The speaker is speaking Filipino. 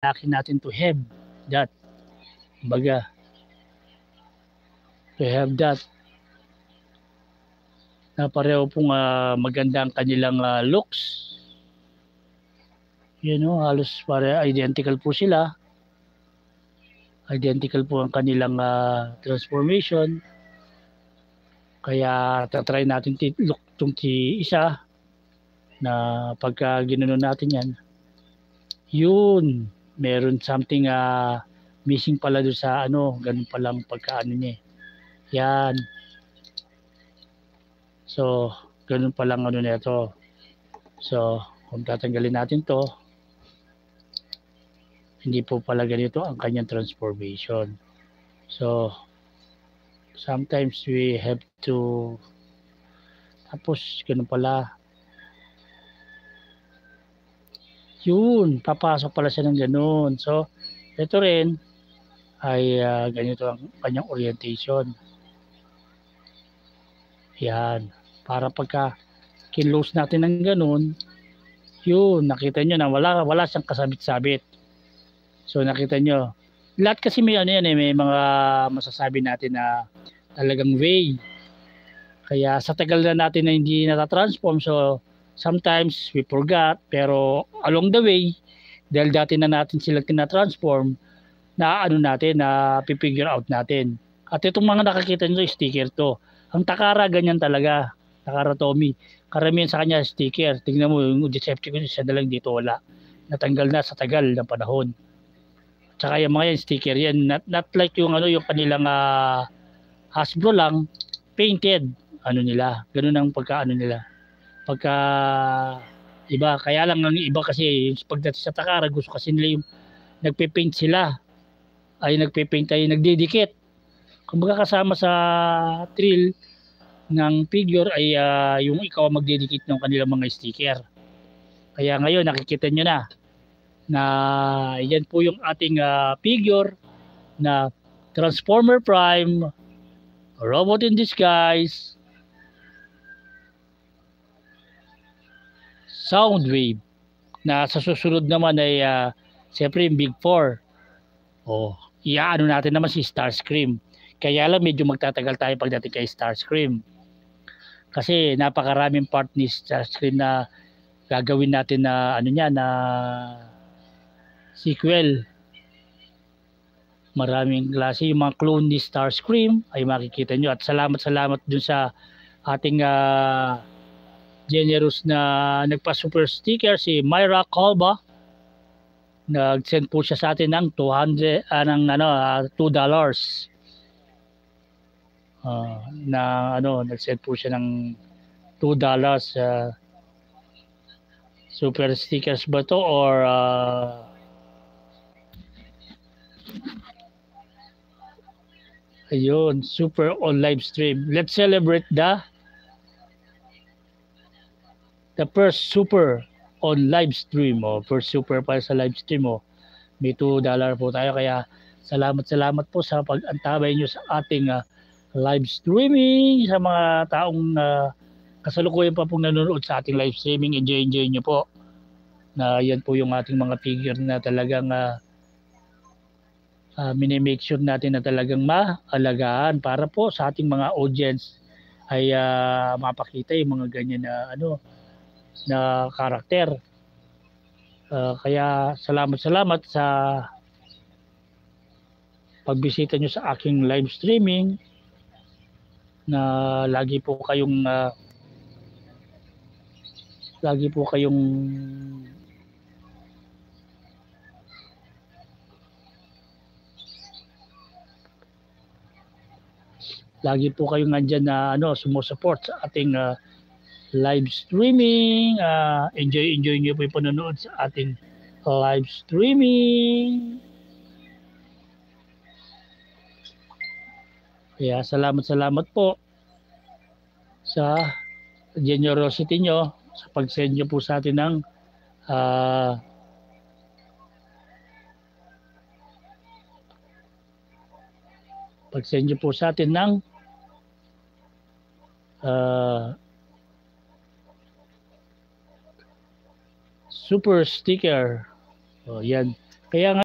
akin natin to have that. Baga, to have that. Na pareho pong maganda ang kanilang looks. You know, halos identical po sila. Identical po ang kanilang transformation. Kaya tatry natin look itong isa na pagka ginanon natin yan, yun, meron something missing pala doon sa ganun palang pagkaano niya. Yan. So, ganun palang nito. So, kung tatanggalin natin to, hindi po pala ganito ang kanyang transformation. So, sometimes we have to, tapos ganun pala, yun, papasok pala siya ng ganun. So, ito rin ay ganito ang kanyang orientation. Yan. Para pagka kinlose natin ng ganun, yun, nakita nyo na wala siyang kasabit-sabit. So, nakita nyo. Lahat kasi may may mga masasabi natin na talagang way. Kaya sa tagal na natin na hindi natatransform, so sometimes we forgot, pero along the way, dahil dati na natin sila tinatransform, na natin, na pipigure out natin. At itong mga nakakita nyo, sticker to. Ang Takara, ganyan talaga. Takara Tommy. Karamihan sa kanya, sticker. Tingnan mo, yung Decepticon, siya na lang dito, wala. Natanggal na sa tagal ng panahon. Tsaka yung mga yan, sticker yan. Not like yung, yung kanilang Hasbro lang, painted. Nila. Ganun ang pagka nila. Pagka iba, kaya lang ang iba kasi pagdating sa Takara, gusto kasi nila yung nagpe-paint sila, ay nagpe-paint ay nagdidikit. Kumbaga kasama sa thrill ng figure ay yung ikaw magdidikit ng kanilang mga sticker. Kaya ngayon nakikita nyo na yan po yung ating figure na Transformer Prime, Robot in Disguise, Soundwave, na sa susunod naman ay siyempre yung Big 4. Natin naman si Starscream. Kaya lang medyo magtatagal tayo pagdating kay Starscream. Kasi napakaraming part ni Starscream na gagawin natin na na sequel. Maraming klase. Yung mga clone ni Starscream ay makikita nyo. At salamat dun sa ating generous na nagpa-super sticker, si Myra Colba. Nag-send po siya sa atin ng $2. Nag-send po siya ng $2. Super stickers ba to or ayun, super on live stream. Let's celebrate the first super on live stream. First super pa sa live stream. May $2 po tayo, kaya salamat po sa pag-antabay nyo sa ating live streaming, sa mga taong kasalukuyan pa pong nanonood sa ating live streaming. Enjoy nyo po na yan po yung ating mga figure na talagang minimake sure natin na talagang maalagaan para po sa ating mga audience ay mapakita yung mga ganyan na na karakter. Kaya salamat sa pagbisita nyo sa aking live streaming, na lagi po kayong nandyan na sumusuport sa ating live streaming. Enjoy nyo po yung panonood sa ating live streaming. Kaya salamat po sa generosity nyo, sa pag-send nyo po sa atin ng super sticker. Yan. Kaya nga